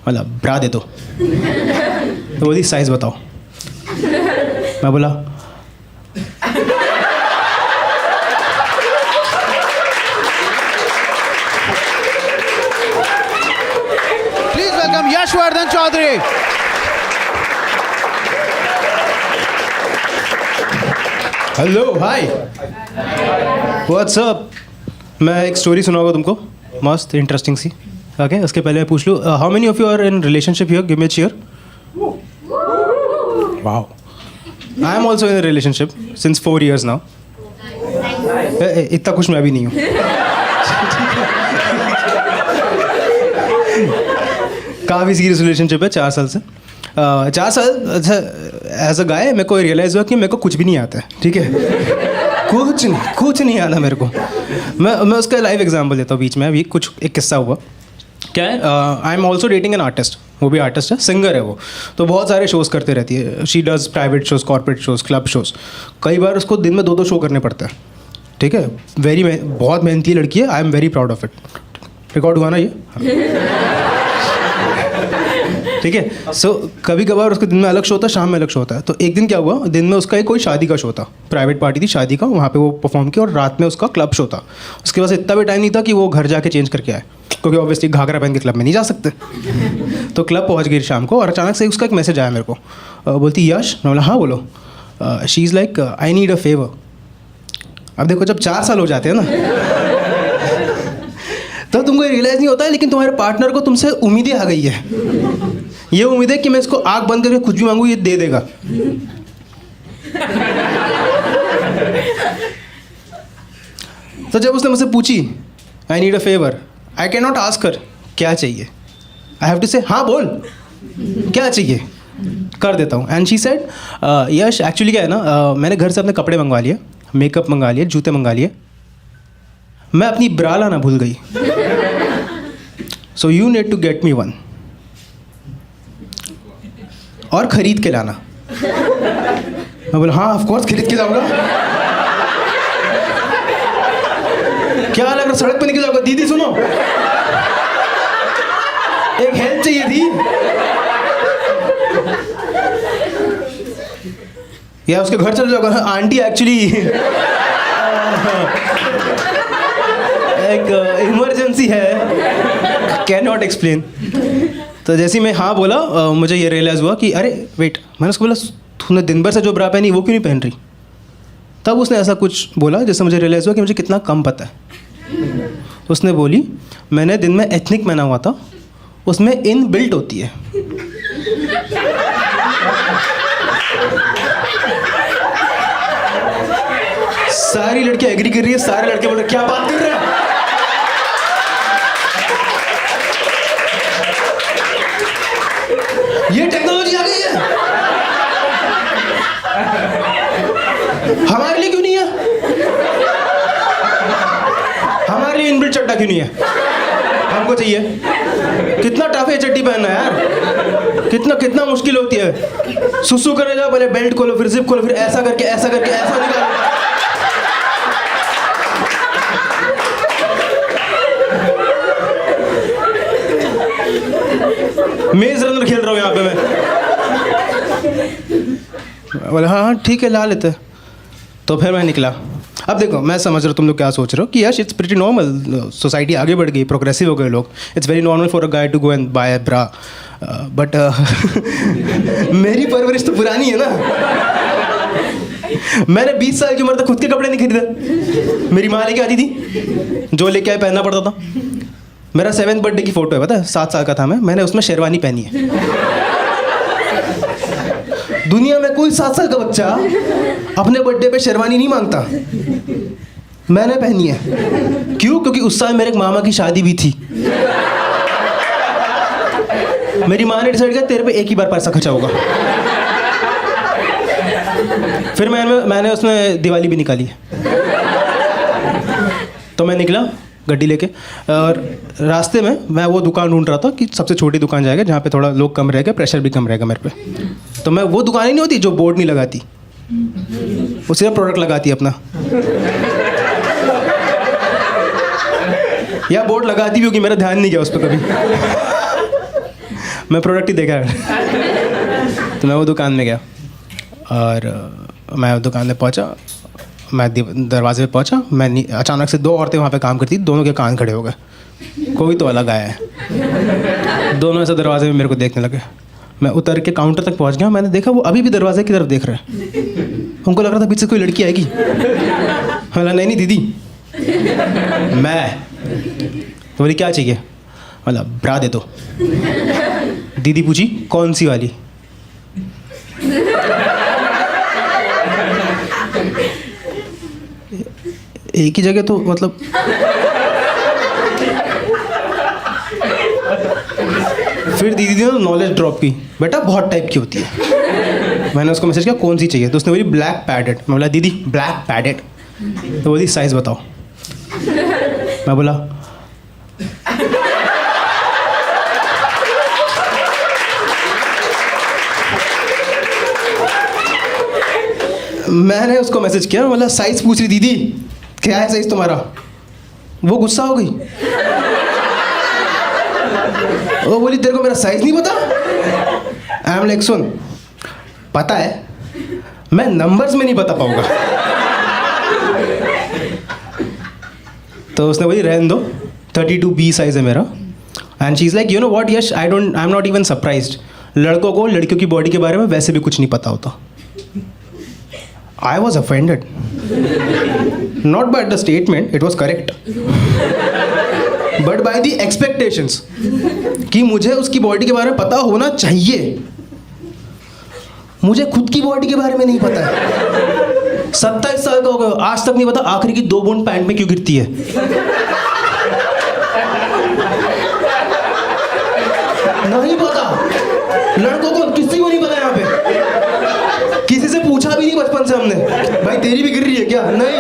मतलब ब्रा दे दो। तो बोली साइज़ बताओ। मैं बोला please welcome Yashvardhan Chaudhary. Hello hi what's up. मैं एक स्टोरी सुनाऊंगा तुमको, मस्त इंटरेस्टिंग सी। ओके उसके पहले मैं पूछ लूँ, how many of you are in relationship here? Give me a cheer. Wow, I am also in relationship since 4 years now. इतना खुश मैं भी नहीं हूँ। काफ़ी सीरियस रिलेशनशिप है 4 साल से। 4 साल एज अ गाय मेरे को रियलाइज़ हुआ कि मेरे को कुछ भी नहीं आता है, ठीक है। कुछ नहीं आता मेरे को। मैं उसका लाइव एग्जांपल देता हूँ बीच में। अभी कुछ एक किस्सा हुआ। क्या है, आई am also dating an artist. वो भी आर्टिस्ट है, सिंगर है वो। तो बहुत सारे शोज़ करते रहती है। She does private shows, corporate shows, club shows. कई बार उसको दिन में 2-2 शो करने पड़ते हैं, ठीक है। बहुत मेहनती लड़की है। I am very proud of it. Record हुआ ना ये? ठीक है। सो कभी कभार उसके दिन में अलग शो होता है, शाम में अलग शो होता है। तो एक दिन क्या हुआ, दिन में उसका एक कोई शादी का शो था, प्राइवेट पार्टी थी शादी का, वहाँ पे वो परफॉर्म किया। और रात में उसका क्लब शो था। उसके पास इतना भी टाइम नहीं था कि वो घर जाके चेंज करके आए, क्योंकि ऑब्वियसली घाघरा पहन के क्लब में नहीं जा सकते। तो क्लब पहुँच गई शाम को, और अचानक से उसका एक मैसेज आया मेरे को। बोलती यश। मैं बोला हाँ बोलो। She is like I need a favour. अब देखो जब 4 साल हो जाते हैं ना तो तुमको रियलाइज़ नहीं होता है, लेकिन तुम्हारे पार्टनर को तुमसे उम्मीदें आ गई है। ये उम्मीद है कि मैं इसको आँख बंद करके कुछ भी मांगू ये दे देगा। तो जब उसने मुझसे पूछी I need a favour, I can not ask her क्या चाहिए। आई हैव टू से हाँ बोल क्या चाहिए, कर देता हूँ। And she said Yash actually क्या है ना, मैंने घर से अपने कपड़े मंगवा लिए, मेकअप मंगा लिए, जूते मंगा लिए, मैं अपनी ब्रा लाना भूल गई। So you need to get me one, और ख़रीद के लाना। मैं बोला हाँ ऑफ कोर्स खरीद के लाऊंगा। क्या लग रहा सड़क पे निकल जाऊंगा? दीदी सुनो, एक हेल्प चाहिए थी। या उसके घर चले जाओगे, आंटी एक्चुअली एक इमरजेंसी है, कैन नॉट एक्सप्लेन। तो जैसे ही मैं हाँ बोला, मुझे ये रियलाइज़ हुआ कि अरे वेट, मैंने उसको बोला तूने दिन भर से जो ब्रा पहनी वो क्यों नहीं पहन रही? तब उसने ऐसा कुछ बोला जिससे मुझे रियलाइज़ हुआ कि मुझे कितना कम पता है। तो उसने बोली मैंने दिन में एथनिक पहना हुआ था, उसमें इन बिल्ट होती है। सारी लड़कियां एग्री कर रही है, सारे लड़के बोल रहे क्या बात कर रहे हैं। ये टेक्नोलॉजी आ गई है, हमारे लिए क्यों नहीं है? हमारे लिए इनबिल्ट चड्डा क्यों नहीं है? हमको चाहिए। कितना टफ है चड्डी पहनना यार, कितना मुश्किल होती है। सुसु करने जाओ, पहले बेल्ट खोलो, फिर जिप खोलो, फिर ऐसा करके ऐसा निकालो। मेज रनर खेल रहा हूँ यहाँ पे मैं। बोले हाँ ठीक है ला लेते। तो फिर मैं निकला। अब देखो मैं समझ रहा हूँ तुम लोग क्या सोच रहे हो कि yes it's pretty normal, society आगे बढ़ गई, प्रोग्रेसिव हो गए लोग, it's very normal for a guy to go and buy a bra. But मेरी परवरिश तो पुरानी है ना। मैंने 20 साल की उम्र तक खुद के कपड़े नहीं खरीदे, मेरी माँ लेके आती थी, जो लेके आए पहनना पड़ता था। मेरा 7th बर्थडे की फ़ोटो है, पता है 7 साल का था मैंने उसमें शेरवानी पहनी है। दुनिया में कोई 7 साल का बच्चा अपने बर्थडे पे शेरवानी नहीं मांगता, मैंने पहनी है। क्यों? क्योंकि उस साल मेरे एक मामा की शादी भी थी। मेरी माँ ने डिसाइड किया तेरे पे एक ही बार पैसा खर्चा होगा। फिर मैंने उसमें दिवाली भी निकाली है। तो मैं निकला गड्डी लेके, और रास्ते में मैं वो दुकान ढूंढ रहा था कि सबसे छोटी दुकान जाएगा जहाँ पे थोड़ा लोग कम रहेगा, प्रेशर भी कम रहेगा मेरे पे। तो मैं वो दुकान ही नहीं होती जो बोर्ड नहीं लगाती, वो सिर्फ प्रोडक्ट लगाती है अपना, या बोर्ड लगाती भी होगी, मेरा ध्यान नहीं गया उस पर कभी। मैं प्रोडक्ट ही देखा है। तो मैं वो दुकान में गया और मैं दुकान में पहुंचा, मैं दरवाजे पे पहुंचा, मैं अचानक से 2 औरतें वहाँ पे काम करती, दोनों के कान खड़े हो गए, कोई तो अलग आया है। दोनों ऐसे दरवाजे में मेरे को देखने लगे। मैं उतर के काउंटर तक पहुँच गया, मैंने देखा वो अभी भी दरवाजे की तरफ देख रहे हैं। उनको लग रहा था पीछे कोई लड़की आएगी। बोला नहीं दीदी मैं। तो बोली क्या चाहिए? बोला ब्रा दे दो। दीदी पूछी कौन सी वाली? एक ही जगह तो मतलब फिर दीदी ने नॉलेज ड्रॉप की, बेटा बहुत टाइप की होती है। मैंने उसको मैसेज किया कौन सी चाहिए, तो उसने बोली ब्लैक पैडेड। मैं बोला दीदी ब्लैक पैडेड। तो बोली साइज़ बताओ। मैं बोला मैंने उसको मैसेज किया, बोला साइज़ पूछ रही दीदी क्या है साइज़ तुम्हारा? वो गुस्सा हो गई। वो बोली तेरे को मेरा साइज़ नहीं पता? आई एम लाइक सुन, पता है मैं नंबर्स में नहीं बता पाऊंगा। तो उसने बोली रहने दो, 32B साइज़ है मेरा। And she is like you know what Yash, I am not even surprised. लड़कों को लड़कियों की बॉडी के बारे में वैसे भी कुछ नहीं पता होता। I was offended. Not by the statement, it was correct. But by the expectations. कि मुझे उसकी बॉडी के बारे में पता होना चाहिए। मुझे खुद की बॉडी के बारे में नहीं पता है। 27 साल का हो गया, आज तक नहीं पता आखिरी की 2 बूंद पैंट में क्यों गिरती है। नहीं पता, लड़कों को किसी को नहीं पता यहाँ पे। किसी से पूछा भी नहीं बचपन से हमने, भाई तेरी भी गिर रही है क्या? नहीं,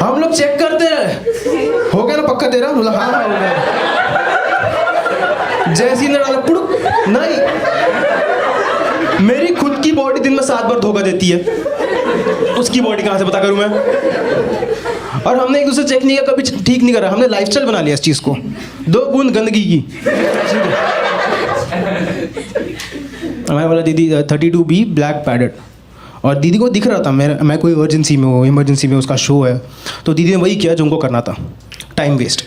हम लोग चेक करते रहे, हो गया ना पक्का तेरा? बोला हाँ हो गया। जैसी ने डाला पुड़ुक, नहीं। मेरी खुद की बॉडी दिन में 7 बार धोखा देती है, उसकी बॉडी कहाँ से पता करूँ मैं? और हमने एक दूसरे चेक नहीं किया, कभी ठीक नहीं करा, हमने लाइफस्टाइल बना लिया इस चीज़ को। 2 बूंद गंदगी की। मैं बोला दीदी 32B ब्लैक पैडेड। और दीदी को दिख रहा था मैं कोई इमरजेंसी में हूँ, इमरजेंसी में उसका शो है। तो दीदी ने वही किया जो उनको करना था, टाइम वेस्ट।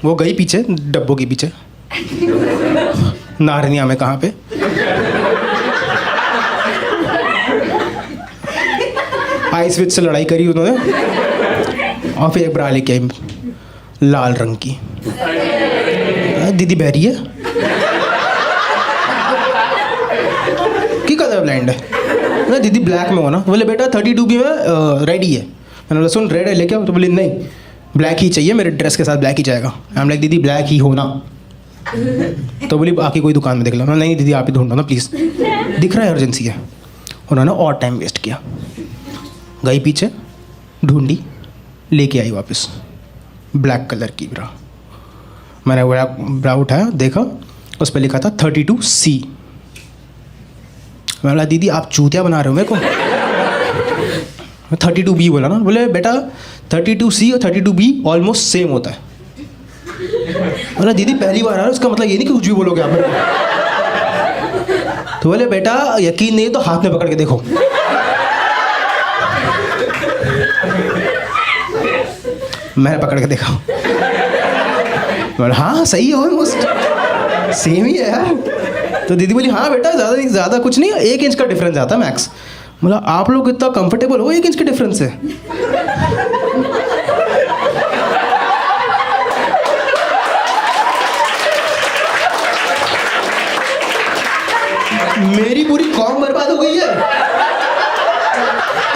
वो गई पीछे डब्बों के पीछे, नारनिया में कहाँ पे, आइस विच से लड़ाई करी उन्होंने, और फिर एक ब्रा लेके आई लाल रंग की। दीदी बहरी है की कलर ब्लाइंड है ना? दीदी ब्लैक में हो ना? बोले बेटा 32B में रेड ही है। मैंने बोला सुन रेड है लेके आओ। तो बोले नहीं ब्लैक ही चाहिए, मेरे ड्रेस के साथ ब्लैक ही जाएगा। आई एम लाइक दीदी ब्लैक ही हो ना? तो बोली आके कोई दुकान में देख लो। नहीं दीदी आप ही ढूंढो ना प्लीज़, दिख रहा है इमरजेंसी है। उन्होंने और टाइम वेस्ट किया, गई पीछे ढूंढी, लेके आई वापस ब्लैक कलर की ब्रा। मैंने ब्रा उठाया, देखा उस पर लिखा था 32C। मैं बोला दीदी आप चूतिया बना रहे हो मेरे को? 32B बोला ना? बोले बेटा 32C और 32B ऑलमोस्ट सेम होता है। बोला दीदी पहली बार आ रहा है, उसका मतलब ये नहीं कि कुछ भी बोलोगे आप। तो बोले बेटा यकीन नहीं तो हाथ में पकड़ के देखो। मैंने पकड़ के देखा, बोला हाँ सही है, ऑलमोस्ट सेम ही है यार। तो दीदी बोली हाँ बेटा ज़्यादा कुछ नहीं, 1 इंच का डिफरेंस आता है मैक्स। बोला आप लोग इतना कंफर्टेबल हो 1 इंच के डिफरेंस से? मेरी पूरी कॉम बर्बाद हो गई है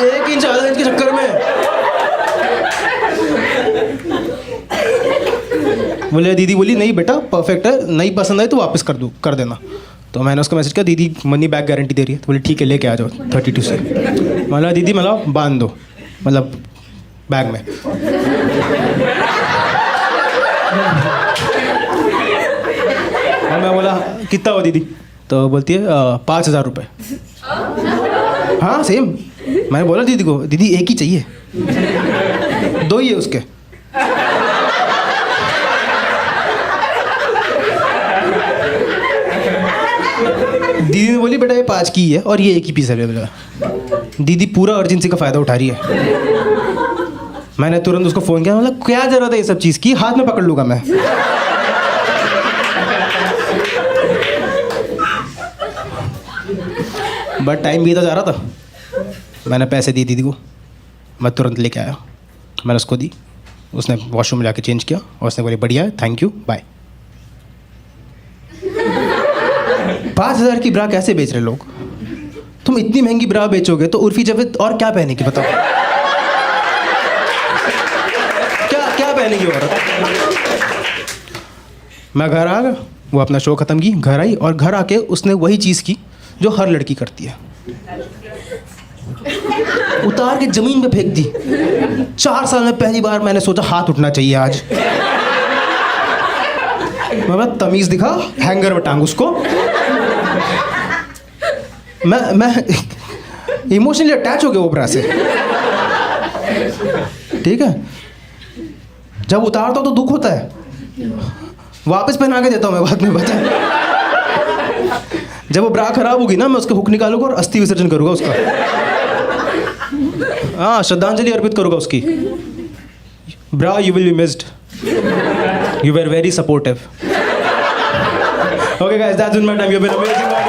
1 इंच आधा इंच के चक्कर में। बोले दीदी बोली नहीं बेटा परफेक्ट है, नहीं पसंद आए तो वापस कर देना। तो मैंने उसको मैसेज किया दीदी मनी बैक गारंटी दे रही है। तो बोले ठीक है लेके आ जाओ 32 से। मतलब दीदी मतलब बांध दो, मतलब बैग में। और मैं बोला कितना हो दीदी? तो बोलती है 5,000 रुपये। हाँ सेम। मैंने बोला दीदी को दीदी एक ही चाहिए, 2 ही है उसके। दीदी ने बोली बेटा ये 5 की है और ये एक ही पीस अवेलेबल है। दीदी पूरा अर्जेंसी का फ़ायदा उठा रही है। मैंने तुरंत उसको फ़ोन किया, मतलब क्या ज़रूरत है ये सब चीज़ की, हाथ में पकड़ लूँगा मैं। बट टाइम बीता जा रहा था, मैंने पैसे दिए दीदी को, मैं तुरंत लेके आया, मैंने उसको दी, उसने वॉशरूम में जाके चेंज किया और उसने बोली बढ़िया है, थैंक यू, बाय। 5,000 की ब्रा कैसे बेच रहे लोग? तुम इतनी महंगी ब्रा बेचोगे तो उर्फी जावेद और क्या पहनेगी बताओ? क्या पहनेगी और? मैं घर आ गया, वो अपना शो ख़त्म की, घर आई और घर आके उसने वही चीज़ की जो हर लड़की करती है, उतार के ज़मीन पे फेंक दी। 4 साल में पहली बार मैंने सोचा हाथ उठना चाहिए आज। मैं तमीज़ दिखा, हैंगर में टांग उसको। मैं इमोशनली अटैच हो गया वो ब्रा से, ठीक है। जब उतारता हूँ तो दुख होता है, वापस पहना के देता हूँ मैं बाद में, पता है। जब वो ब्रा खराब होगी ना, मैं उसके हुक निकालूंगा और अस्थि विसर्जन करूंगा उसका। हाँ, श्रद्धांजलि अर्पित करूंगा उसकी। Bro, you will be missed, you were very supportive. Okay guys, that's been my time. You've been amazing.